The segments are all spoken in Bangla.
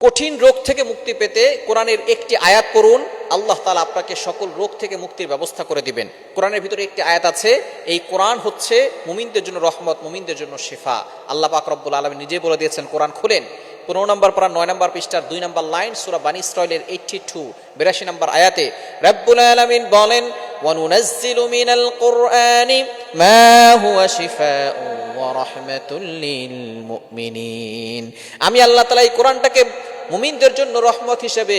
কঠিন রোগ থেকে মুক্তি পেতে কোরআনের একটি আয়াত পড়ুন, আল্লাহ তাআলা আপনাকে সকল রোগ থেকে মুক্তির ব্যবস্থা করে দিবেন। কোরআনের ভিতরে একটি আয়াত আছে, এই কোরআন হচ্ছে মুমিনদের জন্য রহমত, মুমিনদের জন্য শিফা। আল্লাহ পাক রব্বুল আলামিন নিজে বলে দিয়েছেন, কোরআন খুলেন 15 নম্বর পারা 9 নম্বর পৃষ্ঠার 2 নম্বর লাইন, সূরা বানী ইসরাঈলের 82 নম্বর আয়াতে রব্বুল আলামিন বলেন, ওয়া নুনাজ্জিলু মিনাল কুরআনি মা হুয়া শিফাউন ওয়া রাহমাতুল লিল মুমিনিন। আমি আল্লাহ তাআলা এই কোরআনটাকে মুমিনদের জন্য রহমত হিসেবে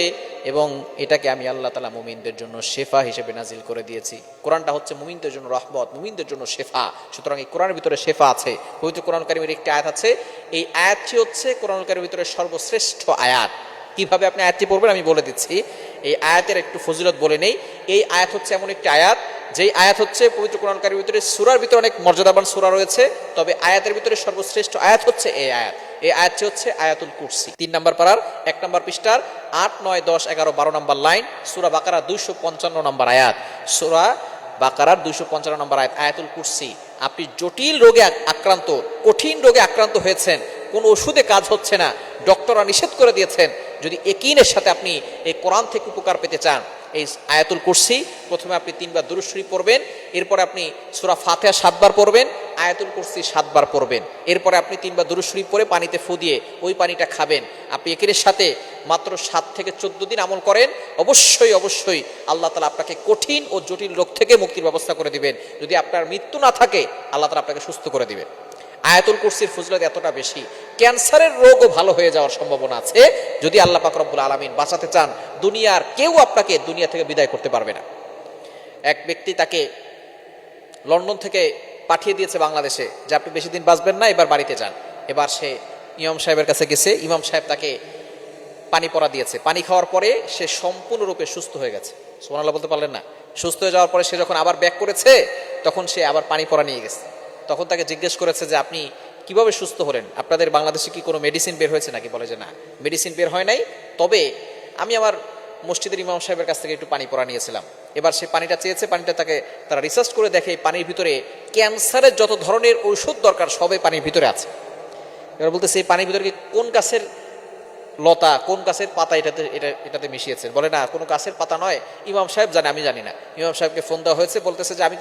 এবং এটাকে আমি আল্লাহ তাআলা মুমিনদের জন্য শেফা হিসেবে নাজিল করে দিয়েছি। কোরআনটা হচ্ছে মুমিনদের জন্য রহমত, মুমিনদের জন্য শেফা। সুতরাং এই কোরআনের ভিতরে শেফা আছে। পবিত্র কোরআন কারীমের একটি আয়াত আছে, এই আয়াতটি হচ্ছে কোরআন কারীমের ভিতরে সর্বশ্রেষ্ঠ আয়াত। কিভাবে আপনি আয়াতটি পড়বেন আমি বলে দিচ্ছি। এই আয়াতের একটু ফজিলত বলে নেই। এই আয়াত হচ্ছে এমন একটি আয়াত, যেই আয়াত হচ্ছে পবিত্র কোরআন কারীমের ভিতরে সূরার ভিতরে অনেক মর্যাদাবান সূরা রয়েছে, তবে আয়াতের ভিতরে সর্বশ্রেষ্ঠ আয়াত হচ্ছে এই আয়াত। এই আয়াতটি হচ্ছে আয়াতুল কুরসি। 3 নম্বর পারার 1 নম্বর পৃষ্ঠার 8, 9, 10, 11, 12 নম্বর লাইন, সূরা বাকারা 255 নম্বর আয়াত। সূরা বাকারার 255 নম্বর আয়াত, আয়াতুল কুরসি। আপনি জটিল রোগে আক্রান্ত, কঠিন রোগে আক্রান্ত হয়েছেন, কোন ওষুধে কাজ হচ্ছে না, ডক্টররা নিষেধ করে দিয়েছেন, যদি ইয়াকিনের সাথে আপনি এই কোরআন থেকে উপকার পেতে চান, এই আয়াতুল কুরসি প্রথমে আপনি 3 বার দুরূদ শরীফ পড়বেন, এরপরে আপনি সূরা ফাতিহা 7 বার পড়বেন, আয়াতুল কুরসি 7 বার পড়বেন, এরপরে আপনি 3 বার দুরূদ শরীফ পড়ে পানিতে ফু দিয়ে ওই পানিটা খাবেন। আপনি ইয়াকিনের সাথে মাত্র 7 থেকে 14 দিন আমল করেন, অবশ্যই অবশ্যই আল্লাহ তাআলা আপনাকে কঠিন ও জটিল রোগ থেকে মুক্তির ব্যবস্থা করে দিবেন। যদি আপনার মৃত্যু না থাকে, আল্লাহ তাআলা আপনাকে সুস্থ করে দিবেন। আয়াতুল কুরসির ফজিলত এতটা বেশি, ক্যান্সারের রোগও ভালো হয়ে যাওয়ার সম্ভাবনা আছে যদি আল্লাহ পাক রব্বুল আলামিন বাঁচাতে চান। দুনিয়ার কেউ আপনাকে দুনিয়া থেকে বিদায় করতে পারবে না। এক ব্যক্তি তাকে লন্ডন থেকে পাঠিয়ে দিয়েছে বাংলাদেশে, যে আপনি বেশি দিন বাঁচবেন না, এবার বাড়িতে যান। এবার সে ইমাম সাহেবের কাছে গেছে, ইমাম সাহেব তাকে পানি পড়া দিয়েছে। পানি খাওয়ার পরে সে সম্পূর্ণরূপে সুস্থ হয়ে গেছে। সুবহানাল্লাহ বলতে পারলেন না? সুস্থ হয়ে যাওয়ার পরে সে যখন আবার ব্যাক করেছে, তখন সে আবার পানি পড়া নিয়ে গেছে। তখন তাকে জিজ্ঞেস করেছে যে আপনি কিভাবে সুস্থ হলেন, আপনাদের বাংলাদেশে কি কোনো মেডিসিন বের হয়েছে নাকি? বলে যে না, মেডিসিন বের হয় নাই, তবে আমি আমার মসজিদের ইমাম সাহেবের কাছ থেকে একটু পানি পড়া নিয়েছিলাম। এবার সে পানিটা চেয়েছে, পানিটা তারা রিসার্চ করে দেখে পানির ভিতরে ক্যান্সারের যত ধরনের ঔষধ দরকার সবই পানির ভিতরে আছে। এবার বলতেছে এই পানির ভিতরে কি কোন গাছের লতা, কোন গাছের পাতা এটাতে মিশিয়েছেন? বলে না, কোনো গাছের পাতা নয়, ইমাম সাহেব জানে, আমি জানি না। ইমাম সাহেবকে ফোন দেওয়া হয়েছে, বলতেছে যে আমি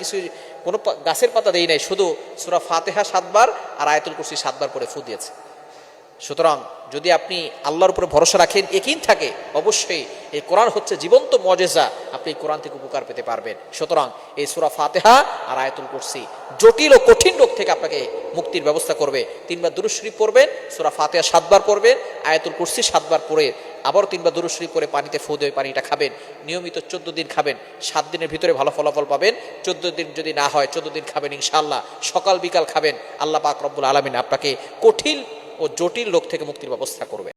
কোনো গাছের পাতা দেই নাই, শুধু সূরা ফাতিহা 7 বার আর আয়াতুল কুরসি 7 বার পড়ে ফু দিয়েছে। সুতরাং যদি আপনি আল্লাহর উপরে ভরসা রাখেন, ইয়াকিন থাকে, অবশ্যই এই কোরআন হচ্ছে জীবন্ত মুজিজা, আপনি এই কোরআন থেকে উপকার পেতে পারবেন। সুতরাং এই সূরা ফাতিহা আর আয়াতুল কুরসি জটিল ও কঠিন রোগ থেকে আপনাকে মুক্তির ব্যবস্থা করবে। 3 বার দুরূদ শরীফ পড়বেন, সূরা ফাতিহা 7 বার পড়বেন, আয়াতুল কুরসি 7 বার পড়ে আবার 3 বার দুরূদ শরীফ করে পানিতে ফু দিয়ে পানিটা খাবেন। নিয়মিত 14 দিন খাবেন, 7 দিনের ভিতরে ভালো ফলাফল পাবেন। 14 দিন যদি না হয় 14 দিন খাবেন ইনশাআল্লাহ, সকাল বিকাল খাবেন। আল্লাহ পাক রব্বুল আলামিন আপনাকে কঠিন ও জটিল রোগ থেকে মুক্তির ব্যবস্থা করবেন।